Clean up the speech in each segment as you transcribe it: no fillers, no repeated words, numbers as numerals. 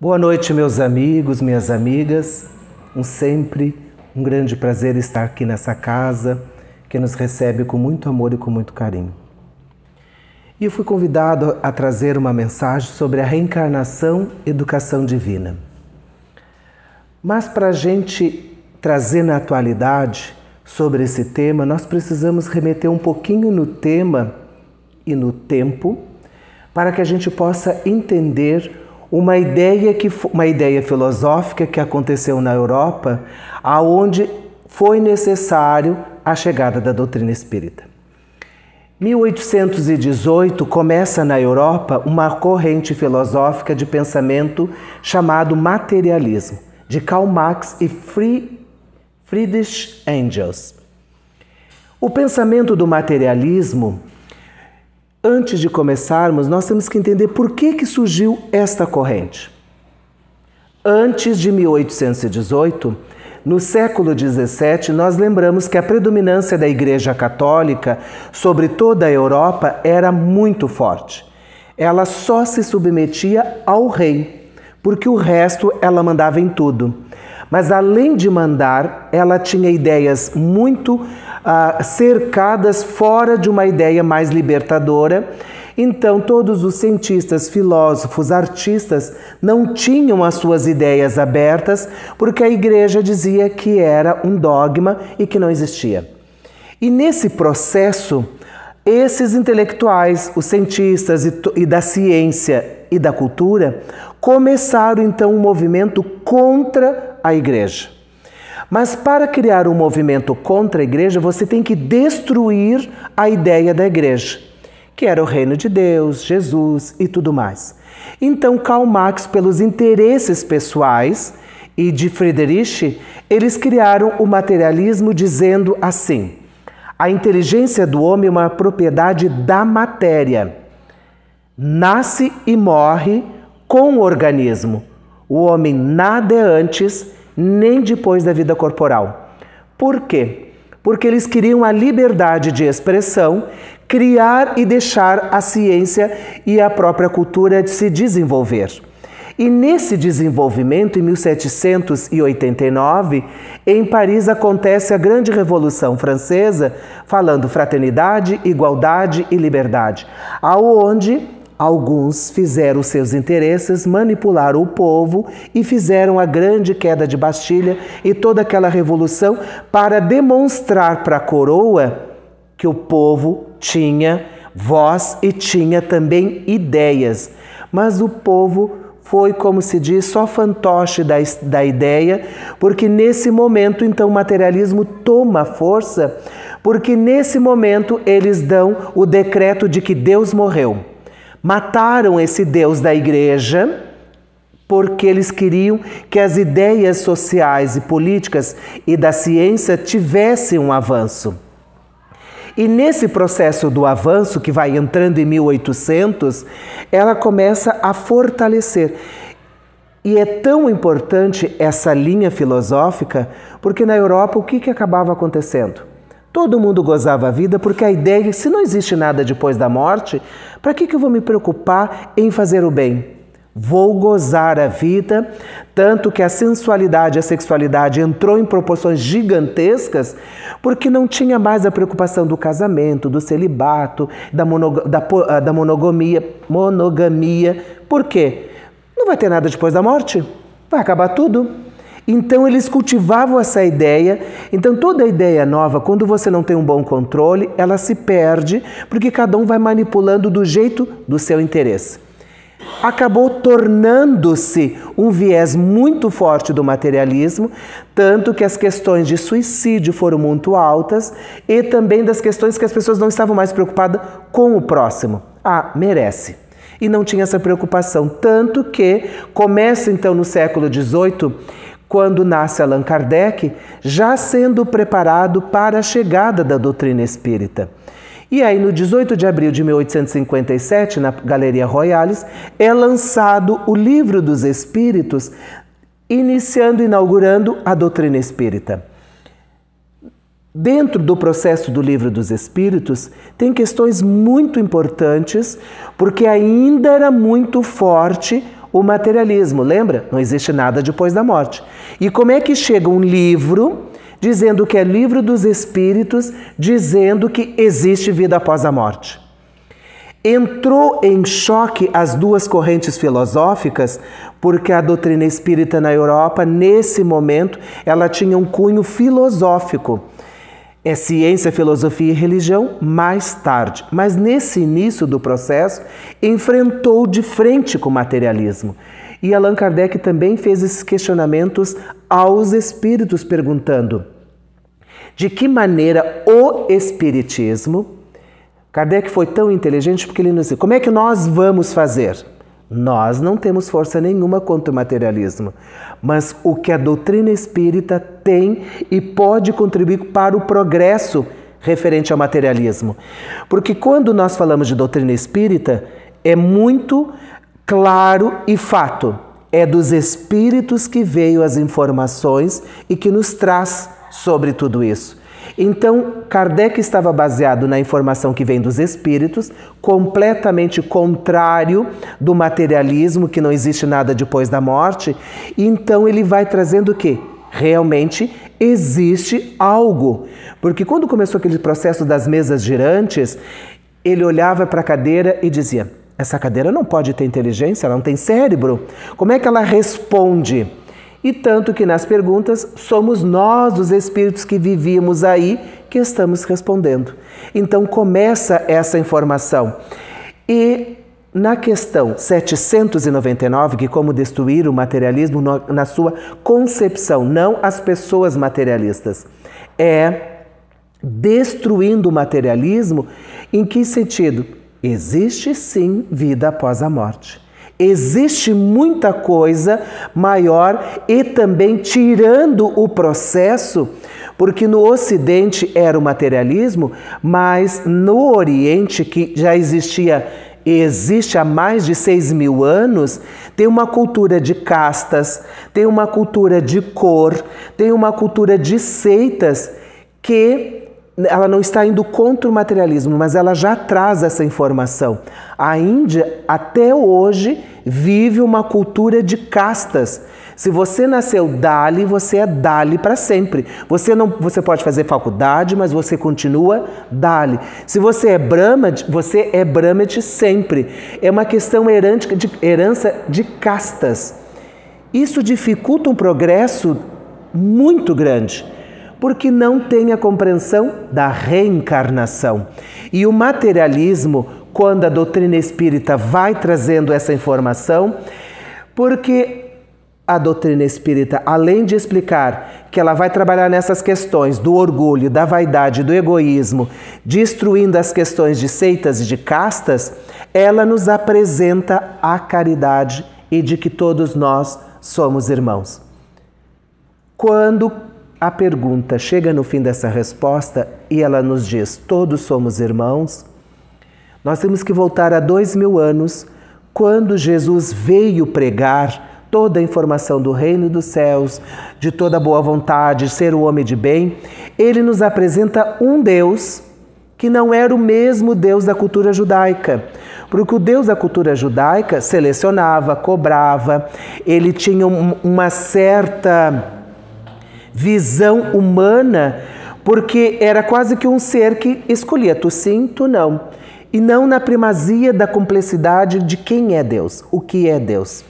Boa noite, meus amigos, minhas amigas. Sempre um grande prazer estar aqui nessa casa que nos recebe com muito amor e com muito carinho. E eu fui convidado a trazer uma mensagem sobre a reencarnação e educação divina. Mas para a gente trazer na atualidade sobre esse tema, nós precisamos remeter um pouquinho no tema e no tempo para que a gente possa entender uma ideia filosófica que aconteceu na Europa, aonde foi necessário a chegada da doutrina espírita. 1818 começa na Europa uma corrente filosófica de pensamento chamado materialismo, de Karl Marx e Friedrich Engels. O pensamento do materialismo, antes de começarmos, nós temos que entender por que surgiu esta corrente. Antes de 1818, no século XVII, nós lembramos que a predominância da Igreja Católica sobre toda a Europa era muito forte. Ela só se submetia ao rei, porque o resto ela mandava em tudo. Mas além de mandar, ela tinha ideias muito cercadas fora de uma ideia mais libertadora. Então todos os cientistas, filósofos, artistas não tinham as suas ideias abertas porque a igreja dizia que era um dogma e que não existia. E nesse processo, esses intelectuais, os cientistas e da ciência e da cultura, começaram então um movimento contra a igreja. Mas para criar um movimento contra a igreja, você tem que destruir a ideia da igreja, que era o reino de Deus, Jesus e tudo mais. Então Karl Marx, pelos interesses pessoais e de Friedrich, eles criaram o materialismo dizendo assim: a inteligência do homem é uma propriedade da matéria. Nasce e morre com o organismo. O homem nada é antes nem depois da vida corporal. Por quê? Porque eles queriam a liberdade de expressão, criar e deixar a ciência e a própria cultura de se desenvolver. E nesse desenvolvimento, em 1789, em Paris acontece a grande Revolução Francesa, falando fraternidade, igualdade e liberdade, aonde alguns fizeram seus interesses, manipularam o povo e fizeram a grande queda de Bastilha e toda aquela revolução para demonstrar para a coroa que o povo tinha voz e tinha também ideias. Mas o povo foi, como se diz, só fantoche da ideia, porque nesse momento, então, o materialismo toma força, porque nesse momento eles dão o decreto de que Deus morreu. Mataram esse Deus da igreja porque eles queriam que as ideias sociais e políticas e da ciência tivessem um avanço. E nesse processo do avanço, que vai entrando em 1800, ela começa a fortalecer. E é tão importante essa linha filosófica, porque na Europa o que acabava acontecendo? Todo mundo gozava a vida porque a ideia, se não existe nada depois da morte, para que eu vou me preocupar em fazer o bem? Vou gozar a vida, tanto que a sensualidade, a sexualidade entrou em proporções gigantescas, porque não tinha mais a preocupação do casamento, do celibato, da monogamia. Por quê? Não vai ter nada depois da morte? Vai acabar tudo. Então eles cultivavam essa ideia. Então toda ideia nova, quando você não tem um bom controle, ela se perde, porque cada um vai manipulando do jeito do seu interesse. Acabou tornando-se um viés muito forte do materialismo, tanto que as questões de suicídio foram muito altas e também das questões que as pessoas não estavam mais preocupadas com o próximo. Ah, merece. E não tinha essa preocupação, tanto que começa então no século XVIII, quando nasce Allan Kardec, já sendo preparado para a chegada da doutrina espírita. E aí, no 18 de abril de 1857, na Galeria Royales, é lançado o Livro dos Espíritos, inaugurando a doutrina espírita. Dentro do processo do Livro dos Espíritos, tem questões muito importantes, porque ainda era muito forte o materialismo. Lembra? Não existe nada depois da morte. E como é que chega um livro dizendo que é livro dos espíritos, dizendo que existe vida após a morte? Entrou em choque as duas correntes filosóficas, porque a doutrina espírita na Europa, nesse momento, ela tinha um cunho filosófico. É ciência, filosofia e religião mais tarde. Mas nesse início do processo, enfrentou de frente com o materialismo. E Allan Kardec também fez esses questionamentos aos espíritos, perguntando de que maneira o espiritismo... Kardec foi tão inteligente porque ele nos disse, como é que nós vamos fazer? Nós não temos força nenhuma contra o materialismo, mas o que a doutrina espírita tem e pode contribuir para o progresso referente ao materialismo. Porque quando nós falamos de doutrina espírita, é muito claro e fato. É dos espíritos que veio as informações e que nos traz sobre tudo isso. Então, Kardec estava baseado na informação que vem dos espíritos, completamente contrário do materialismo, que não existe nada depois da morte. Então, ele vai trazendo o quê? Realmente existe algo. Porque quando começou aquele processo das mesas girantes, ele olhava para a cadeira e dizia, essa cadeira não pode ter inteligência, ela não tem cérebro. Como é que ela responde? E tanto que nas perguntas, somos nós, os espíritos que vivíamos aí, que estamos respondendo. Então começa essa informação. E na questão 799, que como destruir o materialismo na sua concepção, não as pessoas materialistas, é destruindo o materialismo, em que sentido? Existe sim vida após a morte. Existe muita coisa maior e também tirando o processo, porque no Ocidente era o materialismo, mas no Oriente, que já existia e existe há mais de 6.000 anos, tem uma cultura de castas, tem uma cultura de cor, tem uma cultura de seitas que ela não está indo contra o materialismo, mas ela já traz essa informação. A Índia, até hoje, vive uma cultura de castas. Se você nasceu Dali, você é Dali para sempre. Você pode fazer faculdade, mas você continua Dali. Se você é Brahmad, você é Brahmad sempre. É uma questão herança de castas. Isso dificulta um progresso muito grande, porque não tem a compreensão da reencarnação. E o materialismo, quando a doutrina espírita vai trazendo essa informação, porque a doutrina espírita, além de explicar que ela vai trabalhar nessas questões do orgulho, da vaidade, do egoísmo, destruindo as questões de seitas e de castas, ela nos apresenta a caridade e de que todos nós somos irmãos. Quando a pergunta chega no fim dessa resposta e ela nos diz, todos somos irmãos, nós temos que voltar a 2.000 anos, quando Jesus veio pregar toda a informação do reino dos céus, de toda boa vontade, ser o homem de bem. Ele nos apresenta um Deus que não era o mesmo Deus da cultura judaica, porque o Deus da cultura judaica selecionava, cobrava, ele tinha uma certa visão humana, porque era quase que um ser que escolhia tu sim, tu não. E não na primazia da complexidade de quem é Deus, o que é Deus.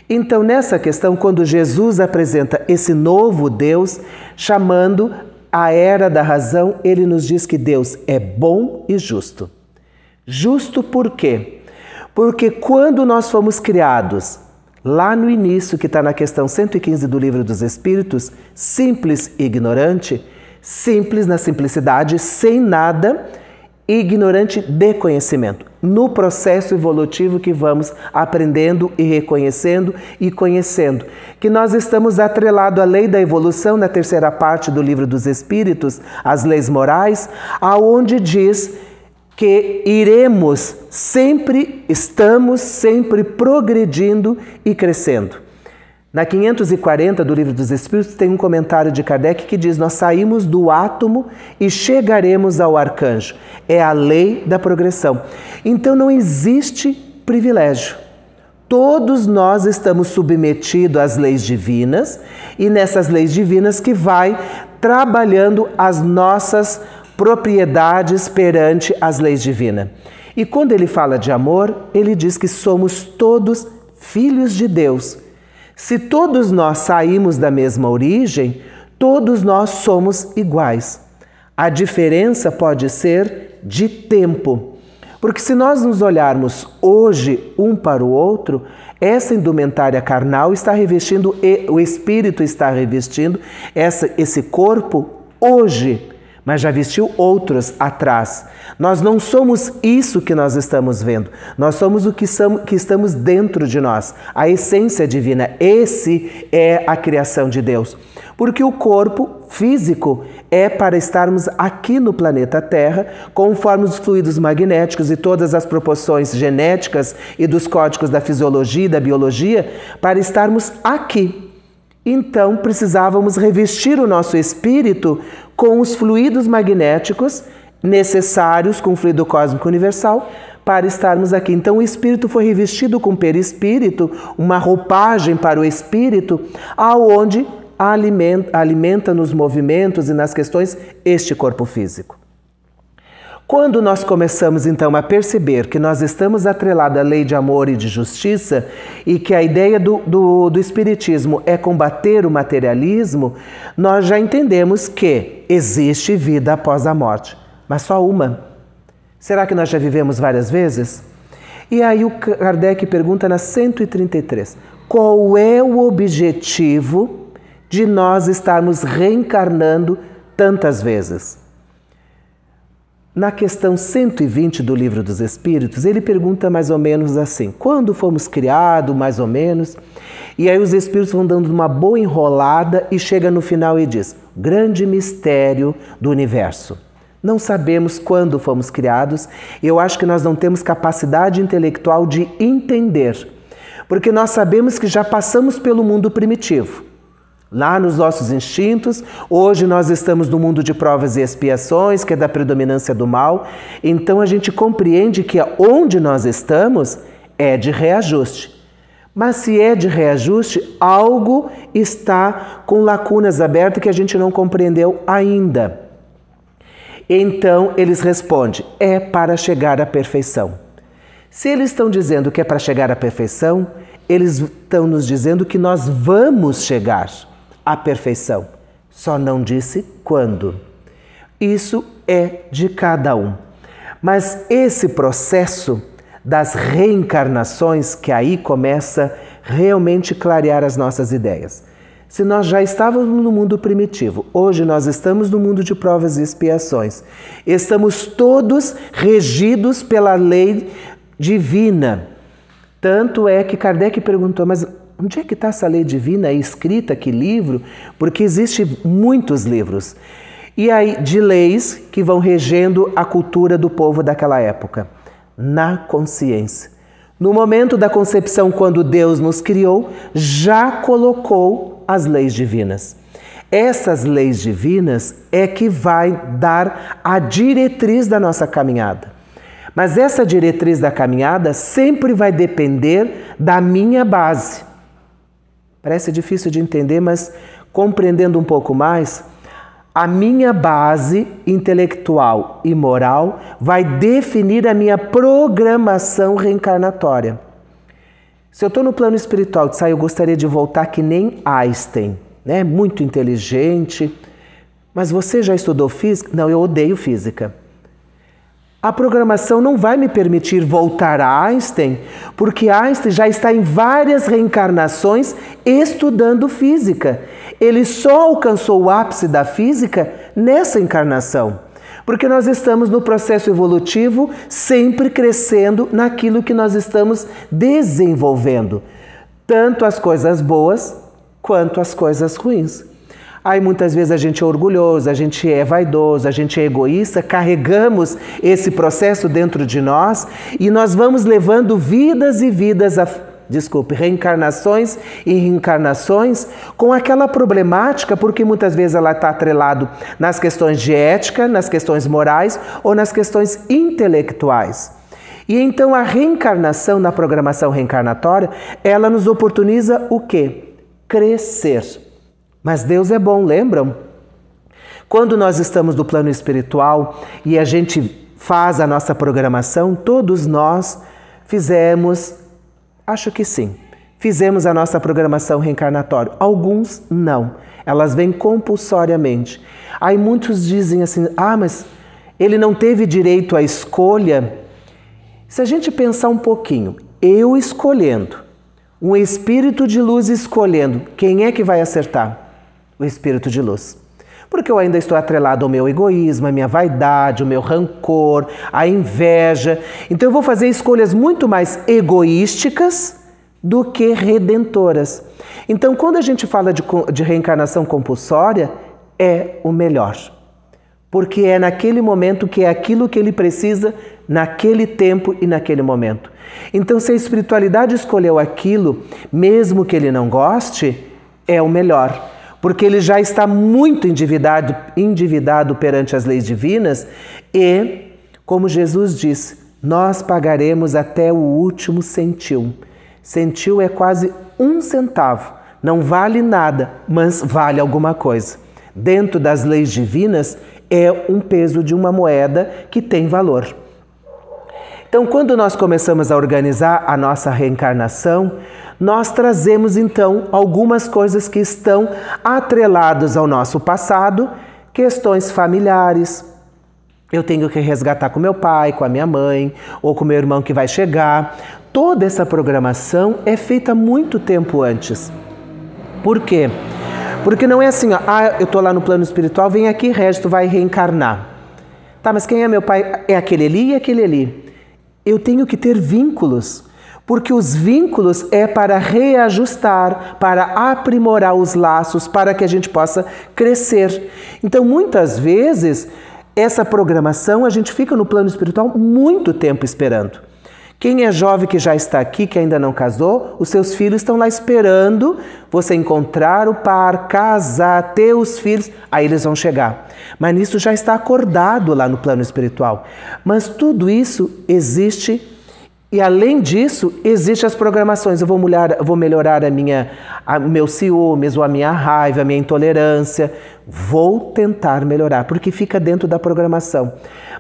Então, nessa questão, quando Jesus apresenta esse novo Deus, chamando a era da razão, ele nos diz que Deus é bom e justo. Justo por quê? Porque quando nós fomos criados, lá no início, que está na questão 115 do Livro dos Espíritos, simples e ignorante, simples na simplicidade, sem nada, ignorante de conhecimento. No processo evolutivo que vamos aprendendo e reconhecendo e conhecendo, que nós estamos atrelados à lei da evolução, na terceira parte do Livro dos Espíritos, as leis morais, aonde diz que estamos sempre progredindo e crescendo. Na 540 do Livro dos Espíritos tem um comentário de Kardec que diz, nós saímos do átomo e chegaremos ao arcanjo. É a lei da progressão. Então não existe privilégio. todos nós estamos submetidos às leis divinas e nessas leis divinas que vai trabalhando as nossas propriedades perante as leis divinas. E quando ele fala de amor, ele diz que somos todos filhos de Deus. Se todos nós saímos da mesma origem, todos nós somos iguais. A diferença pode ser de tempo. Porque se nós nos olharmos hoje um para o outro, essa indumentária carnal está revestindo, o espírito está revestindo esse corpo hoje, mas já vestiu outros atrás. Nós não somos isso que nós estamos vendo, nós somos o que estamos dentro de nós, a essência divina. Esse é a criação de Deus. Porque o corpo físico é para estarmos aqui no planeta Terra, conforme os fluidos magnéticos e todas as proporções genéticas e dos códigos da fisiologia e da biologia, para estarmos aqui. Então, precisávamos revestir o nosso espírito com os fluidos magnéticos necessários, com o fluido cósmico universal, para estarmos aqui. Então, o espírito foi revestido com perispírito, uma roupagem para o espírito, aonde alimenta nos movimentos e nas questões este corpo físico. Quando nós começamos então a perceber que nós estamos atrelados à lei de amor e de justiça e que a ideia do Espiritismo é combater o materialismo, nós já entendemos que existe vida após a morte, mas só uma. Será que nós já vivemos várias vezes? E aí o Kardec pergunta na 133, qual é o objetivo de nós estarmos reencarnando tantas vezes? Na questão 120 do Livro dos Espíritos, ele pergunta mais ou menos assim, quando fomos criados, mais ou menos, e aí os Espíritos vão dando uma boa enrolada e chega no final e diz, grande mistério do universo. Não sabemos quando fomos criados, e eu acho que nós não temos capacidade intelectual de entender, porque nós sabemos que já passamos pelo mundo primitivo. Lá nos nossos instintos, hoje nós estamos no mundo de provas e expiações, que é da predominância do mal, então a gente compreende que onde nós estamos é de reajuste. Mas se é de reajuste, algo está com lacunas abertas que a gente não compreendeu ainda. Então eles respondem, é para chegar à perfeição. Se eles estão dizendo que é para chegar à perfeição, eles estão nos dizendo que nós vamos chegar à perfeição. Só não disse quando. Isso é de cada um. Mas esse processo das reencarnações, que aí começa realmente clarear as nossas ideias. Se nós já estávamos no mundo primitivo, hoje nós estamos no mundo de provas e expiações. Estamos todos regidos pela lei divina. Tanto é que Kardec perguntou, mas onde é que está essa lei divina aí escrita, que livro? Porque existem muitos livros. E aí, de leis que vão regendo a cultura do povo daquela época. Na consciência. No momento da concepção, quando Deus nos criou, já colocou as leis divinas. Essas leis divinas é que vai dar a diretriz da nossa caminhada. Mas essa diretriz da caminhada sempre vai depender da minha base. Parece difícil de entender, mas compreendendo um pouco mais, a minha base intelectual e moral vai definir a minha programação reencarnatória. Se eu estou no plano espiritual, eu gostaria de voltar que nem Einstein, né? Muito inteligente, mas você já estudou física? Não, eu odeio física. A programação não vai me permitir voltar a Einstein, porque Einstein já está em várias reencarnações estudando física. Ele só alcançou o ápice da física nessa encarnação, porque nós estamos no processo evolutivo sempre crescendo naquilo que nós estamos desenvolvendo, tanto as coisas boas quanto as coisas ruins. Aí muitas vezes a gente é orgulhoso, a gente é vaidoso, a gente é egoísta, carregamos esse processo dentro de nós e nós vamos levando vidas e vidas, reencarnações e reencarnações com aquela problemática, porque muitas vezes ela está atrelada nas questões de ética, nas questões morais ou nas questões intelectuais. E então a reencarnação, na programação reencarnatória, ela nos oportuniza o quê? Crescer. Mas Deus é bom, lembram? Quando nós estamos no plano espiritual e a gente faz a nossa programação, todos nós fizemos, acho que sim, fizemos a nossa programação reencarnatória. Alguns não, elas vêm compulsoriamente. Aí muitos dizem assim, mas ele não teve direito à escolha. Se a gente pensar um pouquinho, eu escolhendo, um espírito de luz escolhendo, quem é que vai acertar? O espírito de luz. Porque eu ainda estou atrelado ao meu egoísmo, à minha vaidade, ao meu rancor, à inveja. Então eu vou fazer escolhas muito mais egoísticas do que redentoras. Então quando a gente fala de reencarnação compulsória, é o melhor. Porque é naquele momento que é aquilo que ele precisa, naquele tempo e naquele momento. Então se a espiritualidade escolheu aquilo, mesmo que ele não goste, é o melhor. Porque ele já está muito endividado perante as leis divinas e, como Jesus disse, nós pagaremos até o último centil. Centil é quase 1 centavo, não vale nada, mas vale alguma coisa. Dentro das leis divinas é um peso de uma moeda que tem valor. Então, quando nós começamos a organizar a nossa reencarnação, nós trazemos então algumas coisas que estão atreladas ao nosso passado, questões familiares. Eu tenho que resgatar com meu pai, com a minha mãe, ou com meu irmão que vai chegar. Toda essa programação é feita muito tempo antes. Por quê? Porque não é assim, eu estou lá no plano espiritual, vem aqui, Régis, tu vai reencarnar. Tá, mas quem é meu pai? É aquele ali e aquele ali. Eu tenho que ter vínculos, porque os vínculos é para reajustar, para aprimorar os laços, para que a gente possa crescer. Então, muitas vezes, essa programação, a gente fica no plano espiritual muito tempo esperando. Quem é jovem que já está aqui, que ainda não casou, os seus filhos estão lá esperando você encontrar o par, casar, ter os filhos, aí eles vão chegar. Mas nisso já está acordado lá no plano espiritual. Mas tudo isso existe e além disso, existem as programações. Eu vou melhorar meu ciúmes, ou a minha raiva, a minha intolerância. Vou tentar melhorar, porque fica dentro da programação.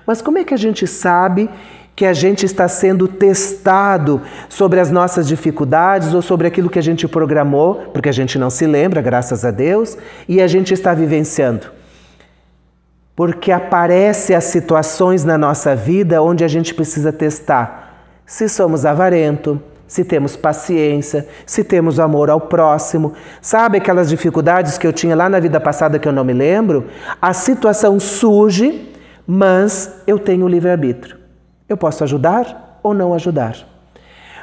Mas como é que a gente sabe que a gente está sendo testado sobre as nossas dificuldades ou sobre aquilo que a gente programou, porque a gente não se lembra, graças a Deus, e a gente está vivenciando? Porque aparecem as situações na nossa vida onde a gente precisa testar se somos avarentos, se temos paciência, se temos amor ao próximo. Sabe aquelas dificuldades que eu tinha lá na vida passada que eu não me lembro? A situação surge, mas eu tenho livre-arbítrio. Eu posso ajudar ou não ajudar.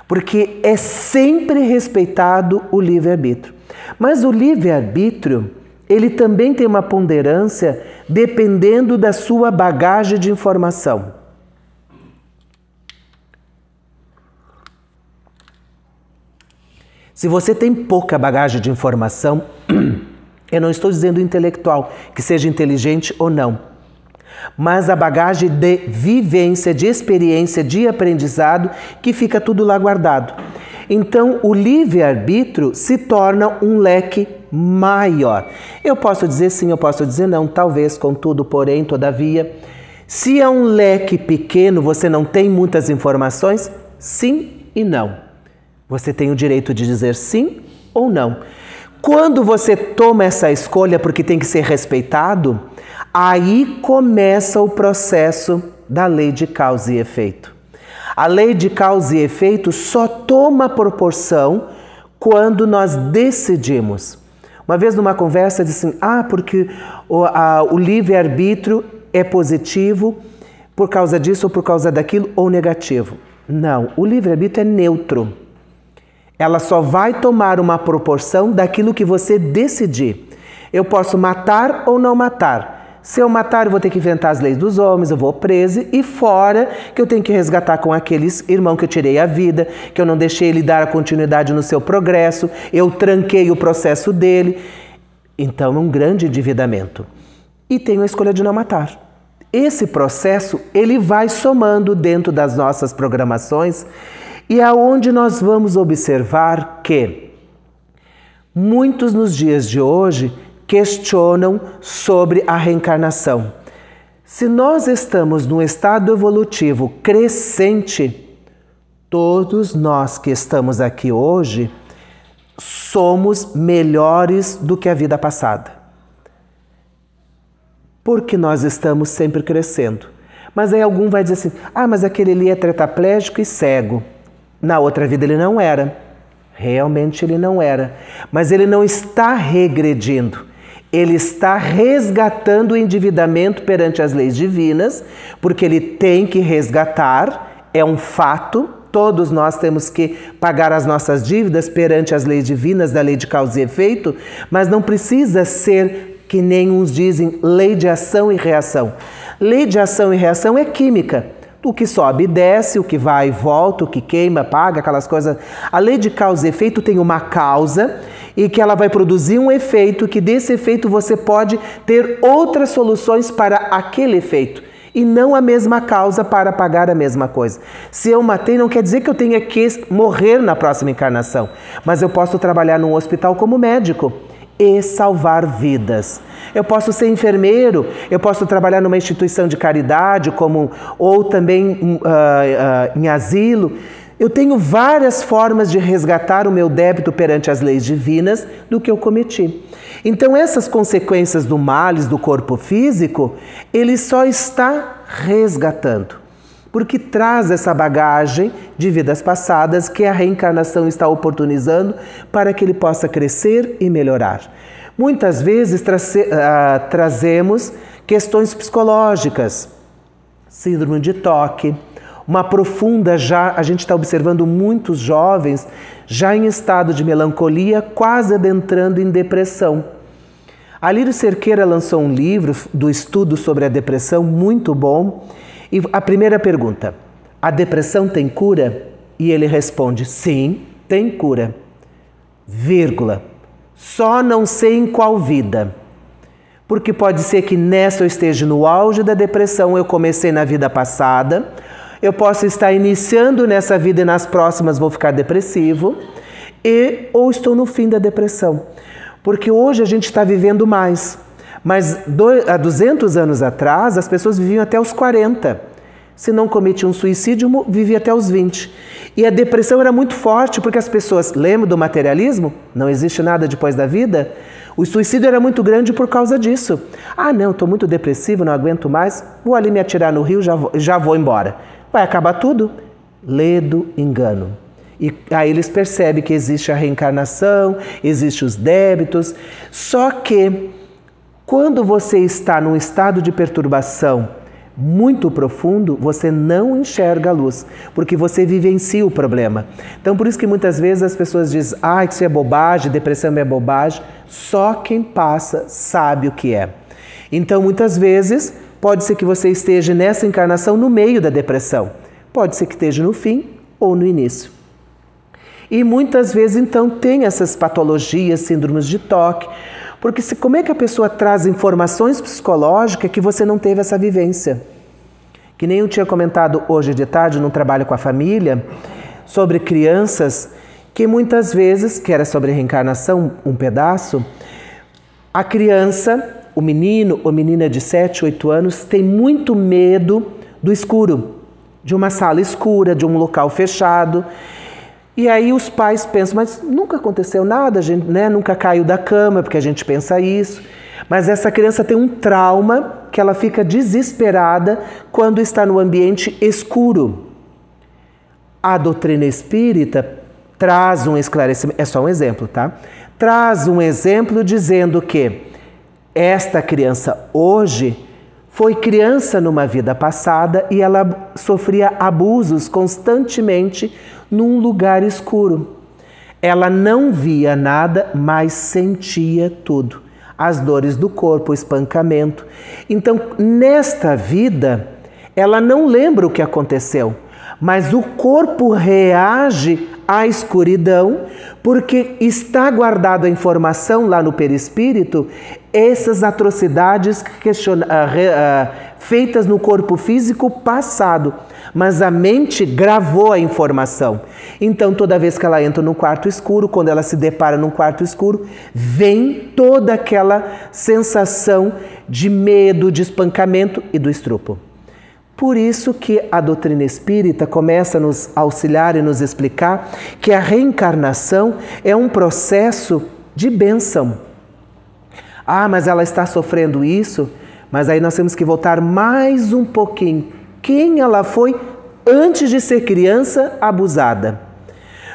Porque é sempre respeitado o livre-arbítrio. Mas o livre-arbítrio, ele também tem uma ponderância dependendo da sua bagagem de informação. Se você tem pouca bagagem de informação, eu não estou dizendo intelectual, que seja inteligente ou não, mas a bagagem de vivência, de experiência, de aprendizado, que fica tudo lá guardado. Então, o livre-arbítrio se torna um leque maior. Eu posso dizer sim, eu posso dizer não, talvez, contudo, porém, todavia. Se é um leque pequeno, você não tem muitas informações, sim e não. Você tem o direito de dizer sim ou não. Quando você toma essa escolha, porque tem que ser respeitado, aí começa o processo da lei de causa e efeito. A lei de causa e efeito só toma proporção quando nós decidimos. Uma vez numa conversa, disse assim, porque o livre-arbítrio é positivo por causa disso ou por causa daquilo, ou negativo. Não, o livre-arbítrio é neutro. Ela só vai tomar uma proporção daquilo que você decidir. Eu posso matar ou não matar. Se eu matar, eu vou ter que inventar as leis dos homens, eu vou preso, e fora que eu tenho que resgatar com aqueles irmãos que eu tirei a vida, que eu não deixei ele dar a continuidade no seu progresso, eu tranquei o processo dele. Então é um grande endividamento. E tenho a escolha de não matar. Esse processo, ele vai somando dentro das nossas programações e aonde nós vamos observar que muitos nos dias de hoje questionam sobre a reencarnação. Se nós estamos num estado evolutivo crescente, todos nós que estamos aqui hoje somos melhores do que a vida passada. Porque nós estamos sempre crescendo. Mas aí algum vai dizer assim, mas aquele ali é tetraplégico e cego. Na outra vida ele não era. Realmente ele não era. Mas ele não está regredindo. Ele está resgatando o endividamento perante as leis divinas, porque ele tem que resgatar, é um fato. Todos nós temos que pagar as nossas dívidas perante as leis divinas da lei de causa e efeito, mas não precisa ser, que nem uns dizem, lei de ação e reação. Lei de ação e reação é química. O que sobe e desce, o que vai e volta, o que queima, apaga, aquelas coisas. A lei de causa e efeito tem uma causa e que ela vai produzir um efeito, que desse efeito você pode ter outras soluções para aquele efeito. E não a mesma causa para pagar a mesma coisa. Se eu matei, não quer dizer que eu tenha que morrer na próxima encarnação, mas eu posso trabalhar num hospital como médico e salvar vidas. Eu posso ser enfermeiro, eu posso trabalhar numa instituição de caridade, ou também em asilo. Eu tenho várias formas de resgatar o meu débito perante as leis divinas do que eu cometi. Então essas consequências do males do corpo físico, ele só está resgatando, porque traz essa bagagem de vidas passadas que a reencarnação está oportunizando para que ele possa crescer e melhorar. Muitas vezes trazemos questões psicológicas, síndrome de toque, uma profunda a gente está observando muitos jovens já em estado de melancolia, quase adentrando em depressão. A Lírio Cerqueira lançou um livro do estudo sobre a depressão, muito bom. E a primeira pergunta, a depressão tem cura? E ele responde, sim, tem cura, vírgula. Só não sei em qual vida. Porque pode ser que nessa eu esteja no auge da depressão, eu comecei na vida passada, eu posso estar iniciando nessa vida e nas próximas vou ficar depressivo, ou estou no fim da depressão. Porque hoje a gente está vivendo mais, mas há 200 anos atrás as pessoas viviam até os 40. Se não cometiam um suicídio, vivia até os 20. E a depressão era muito forte porque as pessoas, lembram do materialismo? Não existe nada depois da vida? O suicídio era muito grande por causa disso. Não, estou muito depressivo, não aguento mais, vou ali me atirar no rio, já vou embora. Vai acabar tudo? Ledo engano. E aí eles percebem que existe a reencarnação, existem os débitos. Só que quando você está num estado de perturbação muito profundo, você não enxerga a luz, porque você vivencia o problema. Então por isso que muitas vezes as pessoas dizem, que isso é bobagem, depressão é bobagem. Só quem passa sabe o que é. Então muitas vezes pode ser que você esteja nessa encarnação no meio da depressão. Pode ser que esteja no fim ou no início. E muitas vezes, então, tem essas patologias, síndromes de toque, porque como é que a pessoa traz informações psicológicas que você não teve essa vivência? Que nem eu tinha comentado hoje de tarde, num trabalho com a família, sobre crianças, que muitas vezes, que era sobre reencarnação, um pedaço, a criança, o menino ou menina de 7, 8 anos, tem muito medo do escuro, de uma sala escura, de um local fechado. E aí os pais pensam, mas nunca aconteceu nada, a gente, nunca caiu da cama, porque a gente pensa isso. Mas essa criança tem um trauma que ela fica desesperada quando está no ambiente escuro. A doutrina espírita traz um esclarecimento, é só um exemplo, tá? Traz um exemplo dizendo que esta criança hoje foi criança numa vida passada e ela sofria abusos constantemente num lugar escuro. Ela não via nada, mas sentia tudo. As dores do corpo, o espancamento. Então, nesta vida, ela não lembra o que aconteceu, mas o corpo reage à escuridão porque está guardada a informação lá no perispírito, essas atrocidades que feitas no corpo físico passado, mas a mente gravou a informação. Então, toda vez que ela entra num quarto escuro, quando ela se depara num quarto escuro, vem toda aquela sensação de medo, de espancamento e do estrupo. Por isso que a doutrina espírita começa a nos auxiliar e nos explicar que a reencarnação é um processo de bênção. Ah, mas ela está sofrendo isso? Mas aí nós temos que voltar mais um pouquinho. Quem ela foi antes de ser criança abusada?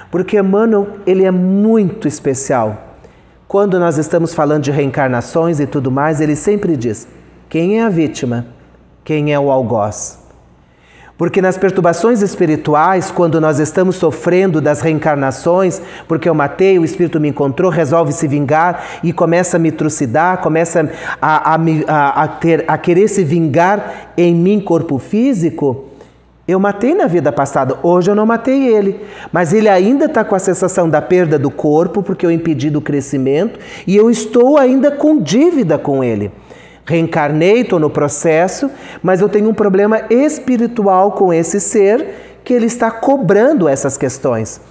Porque Emmanuel, ele é muito especial. Quando nós estamos falando de reencarnações e tudo mais, ele sempre diz: quem é a vítima? Quem é o algoz? Porque nas perturbações espirituais, quando nós estamos sofrendo das reencarnações, porque eu matei, o espírito me encontrou, resolve se vingar e começa a me trucidar, começa a querer se vingar em mim, corpo físico, eu matei na vida passada, hoje eu não matei ele, mas ele ainda está com a sensação da perda do corpo, porque eu impedi do crescimento e eu estou ainda com dívida com ele. Reencarnei, estou no processo, mas eu tenho um problema espiritual com esse ser que ele está cobrando essas questões.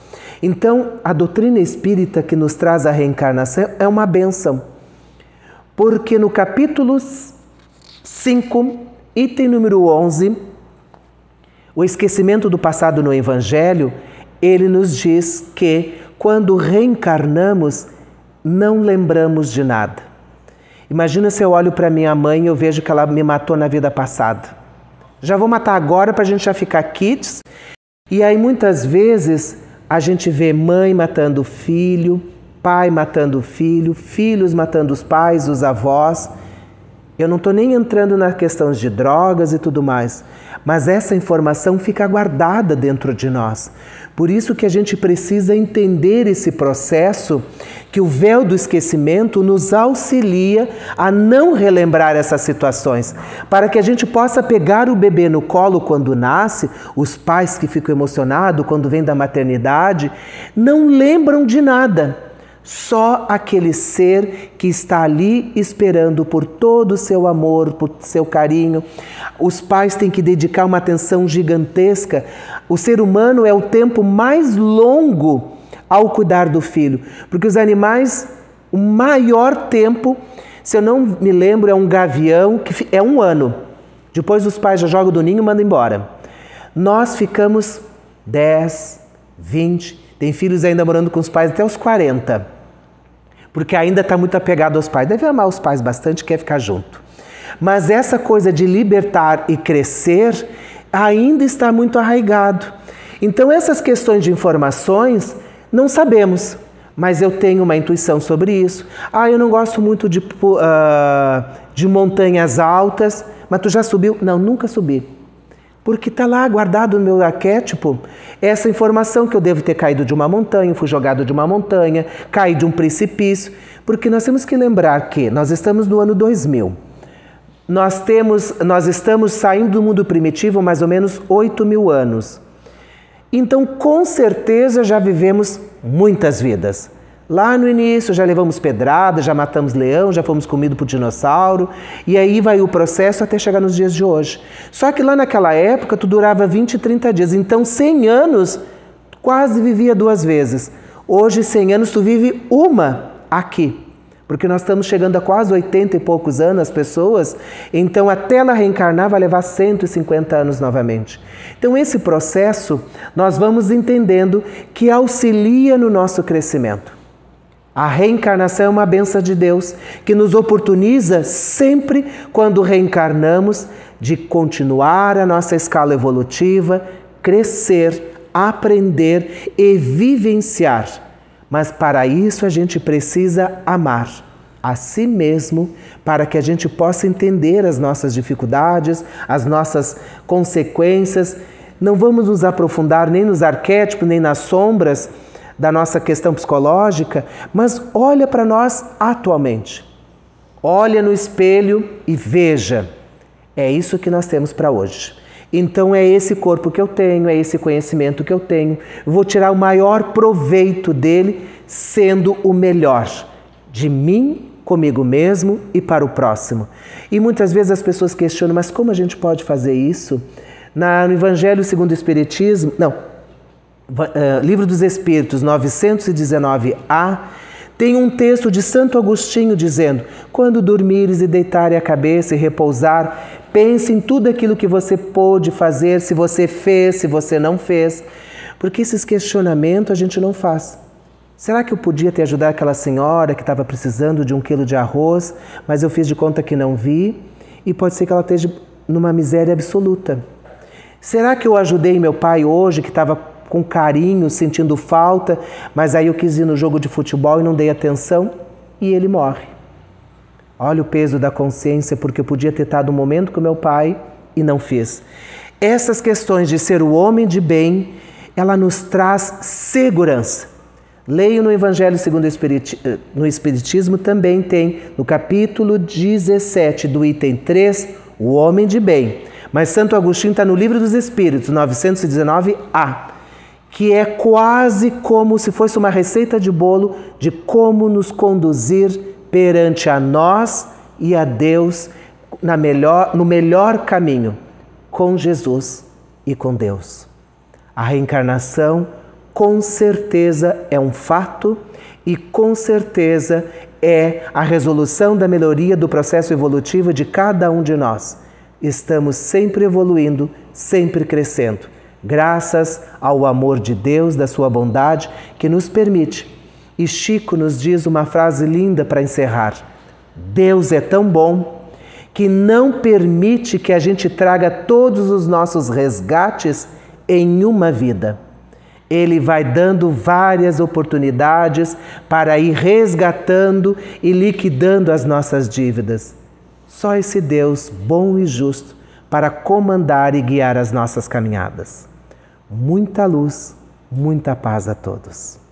Então, a doutrina espírita que nos traz a reencarnação é uma bênção. Porque no capítulo 5, item número 11, o esquecimento do passado no Evangelho, ele nos diz que quando reencarnamos, não lembramos de nada. Imagina se eu olho para minha mãe e eu vejo que ela me matou na vida passada. Já vou matar agora para a gente já ficar quites. E aí muitas vezes a gente vê mãe matando filho, pai matando filho, filhos matando os pais, os avós. Eu não estou nem entrando na questão de drogas e tudo mais, mas essa informação fica guardada dentro de nós. Por isso que a gente precisa entender esse processo, que o véu do esquecimento nos auxilia a não relembrar essas situações, para que a gente possa pegar o bebê no colo quando nasce. Os pais que ficam emocionados quando vêm da maternidade não lembram de nada. Só aquele ser que está ali esperando por todo o seu amor, por seu carinho. Os pais têm que dedicar uma atenção gigantesca. O ser humano é o tempo mais longo ao cuidar do filho, porque os animais, o maior tempo, se eu não me lembro, é um gavião, que é 1 ano. Depois os pais já jogam do ninho e mandam embora. Nós ficamos 10, 20, tem filhos ainda morando com os pais até os 40. Porque ainda está muito apegado aos pais. Deve amar os pais bastante, quer ficar junto. Mas essa coisa de libertar e crescer ainda está muito arraigado. Então essas questões de informações não sabemos, mas eu tenho uma intuição sobre isso. Ah, eu não gosto muito de montanhas altas, mas tu já subiu? Não, nunca subi. Porque está lá guardado no meu arquétipo essa informação que eu devo ter caído de uma montanha, fui jogado de uma montanha, caí de um precipício. Porque nós temos que lembrar que nós estamos no ano 2000. Nós estamos saindo do mundo primitivo há mais ou menos 8.000 anos. Então, com certeza, já vivemos muitas vidas. Lá no início já levamos pedrada, já matamos leão, já fomos comidos por dinossauro, e aí vai o processo até chegar nos dias de hoje. Só que lá naquela época tu durava 20, 30 dias, então 100 anos quase vivia 2 vezes. Hoje 100 anos tu vive uma aqui, porque nós estamos chegando a quase 80 e poucos anos as pessoas, então até ela reencarnar vai levar 150 anos novamente. Então esse processo nós vamos entendendo que auxilia no nosso crescimento. A reencarnação é uma bênção de Deus que nos oportuniza sempre quando reencarnamos de continuar a nossa escala evolutiva, crescer, aprender e vivenciar. Mas para isso a gente precisa amar a si mesmo, para que a gente possa entender as nossas dificuldades, as nossas consequências. Não vamos nos aprofundar nem nos arquétipos, nem nas sombras da nossa questão psicológica, mas olha para nós atualmente. Olha no espelho e veja. É isso que nós temos para hoje. Então é esse corpo que eu tenho, é esse conhecimento que eu tenho. Vou tirar o maior proveito dele, sendo o melhor de mim comigo mesmo e para o próximo. E muitas vezes as pessoas questionam, mas como a gente pode fazer isso? No Evangelho segundo o Espiritismo, Livro dos Espíritos 919A, tem um texto de Santo Agostinho dizendo: quando dormires e deitares a cabeça e repousar, pense em tudo aquilo que você pôde fazer, se você fez, se você não fez, porque esses questionamentos a gente não faz. Será que eu podia ter ajudado aquela senhora que estava precisando de 1 quilo de arroz, mas eu fiz de conta que não vi? E pode ser que ela esteja numa miséria absoluta. Será que eu ajudei meu pai hoje, que estava com carinho, sentindo falta, mas aí eu quis ir no jogo de futebol e não dei atenção e ele morre? Olha o peso da consciência, porque eu podia ter estado um momento com meu pai e não fiz. Essas questões de ser o homem de bem, ela nos traz segurança. Leio no Evangelho segundo no Espiritismo, também tem no capítulo 17 do item 3, o homem de bem. Mas Santo Agostinho está no Livro dos Espíritos, 919A, que é quase como se fosse uma receita de bolo de como nos conduzir perante a nós e a Deus no melhor caminho, com Jesus e com Deus. A reencarnação, com certeza, é um fato e com certeza é a resolução da melhoria do processo evolutivo de cada um de nós. Estamos sempre evoluindo, sempre crescendo, graças ao amor de Deus, da sua bondade, que nos permite. E Chico nos diz uma frase linda para encerrar: Deus é tão bom que não permite que a gente traga todos os nossos resgates em uma vida. Ele vai dando várias oportunidades para ir resgatando e liquidando as nossas dívidas. Só esse Deus bom e justo para comandar e guiar as nossas caminhadas. Muita luz, muita paz a todos.